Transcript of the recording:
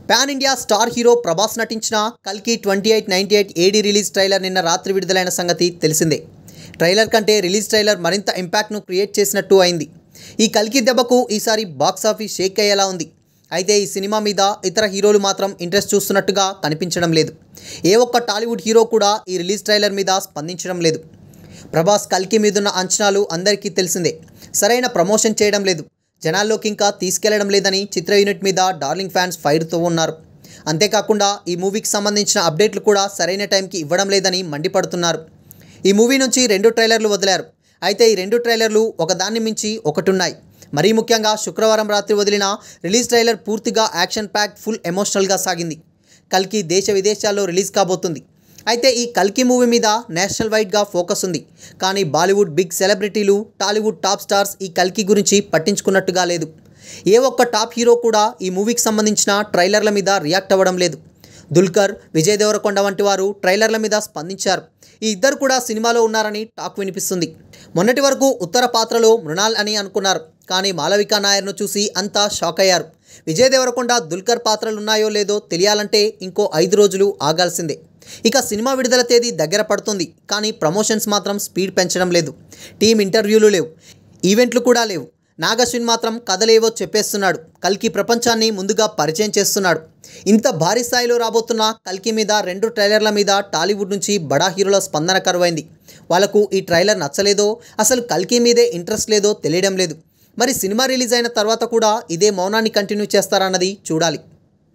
Pan India star hero Prabhas నటించిన కల్కి 2898 ఏడీ release trailer నిన్న రాత్రి విడుదలైన సంగతి తెలిసిందే. ట్రైలర్ కంటే రిలీజ్ ట్రైలర్ మరింత ఇంపాక్ట్ను క్రియేట్ చేసినట్టు అయింది. ఈ కల్కి దెబ్బకు ఈసారి బాక్సాఫీస్ షేక్ అయ్యేలా ఉంది. అయితే ఈ సినిమా మీద ఇతర హీరోలు మాత్రం ఇంట్రెస్ట్ చూస్తున్నట్టుగా కనిపించడం లేదు. ఏ ఒక్క టాలీవుడ్ హీరో కూడా ఈ రిలీజ్ ట్రైలర్ మీద స్పందించడం లేదు. ప్రభాస్ కల్కి మీదున్న అంచనాలు అందరికీ తెలిసిందే. సరైన ప్రమోషన్ చేయడం లేదు, జనాల్లోకి ఇంకా తీసుకెళ్లడం లేదని చిత్ర యూనిట్ మీద డార్లింగ్ ఫ్యాన్స్ ఫైర్తో ఉన్నారు. అంతేకాకుండా ఈ మూవీకి సంబంధించిన అప్డేట్లు కూడా సరైన టైంకి ఇవ్వడం లేదని మండిపడుతున్నారు. ఈ మూవీ నుంచి 2 ట్రైలర్లు వదిలారు. అయితే ఈ 2 ట్రైలర్లు ఒకదాన్ని మించి ఒకటున్నాయి. మరీ ముఖ్యంగా శుక్రవారం రాత్రి వదిలిన రిలీజ్ ట్రైలర్ పూర్తిగా యాక్షన్ ప్యాక్, ఫుల్ ఎమోషనల్గా సాగింది. కల్కి దేశ విదేశాల్లో రిలీజ్ కాబోతుంది. అయితే ఈ కల్కి మూవీ మీద నేషనల్ వైడ్గా ఫోకస్ ఉంది. కానీ బాలీవుడ్ బిగ్ సెలబ్రిటీలు, టాలీవుడ్ టాప్ స్టార్స్ ఈ కల్కి గురించి పట్టించుకున్నట్టుగా లేదు. ఏ ఒక్క టాప్ హీరో కూడా ఈ మూవీకి సంబంధించిన ట్రైలర్ల మీద రియాక్ట్ అవ్వడం లేదు. దుల్కర్, విజయ్ దేవరకొండ వంటి వారు ట్రైలర్ల మీద స్పందించారు. ఈ ఇద్దరు కూడా సినిమాలో ఉన్నారని టాక్ వినిపిస్తుంది. మొన్నటి వరకు ఉత్తర పాత్రలో మృణాల్ అని అనుకున్నారు. కానీ మాలవికా నాయర్ను చూసి అంతా షాక్ అయ్యారు. విజయ్ దేవరకొండ, దుల్కర్ పాత్రలు ఉన్నాయో లేదో తెలియాలంటే ఇంకో 5 రోజులు ఆగాల్సిందే. ఇక సినిమా విడుదల తేదీ దగ్గర పడుతుంది. కానీ ప్రమోషన్స్ మాత్రం స్పీడ్ పెంచడం లేదు. టీం ఇంటర్వ్యూలు లేవు, ఈవెంట్లు కూడా లేవు. నాగశ్విన్ మాత్రం కథలేవో చెప్పేస్తున్నాడు. కల్కి ప్రపంచాన్ని ముందుగా పరిచయం చేస్తున్నాడు. ఇంత భారీ స్థాయిలో రాబోతున్న కల్కి మీద 2 ట్రైలర్ల మీద టాలీవుడ్ నుంచి బడా హీరోల స్పందన కరువైంది. వాళ్లకు ఈ ట్రైలర్ నచ్చలేదో, అసలు కల్కి మీదే ఇంట్రెస్ట్ లేదో తెలియడం లేదు. మరి సినిమా రిలీజ్ అయిన తర్వాత కూడా ఇదే మౌనాన్ని కంటిన్యూ చేస్తారన్నది చూడాలి.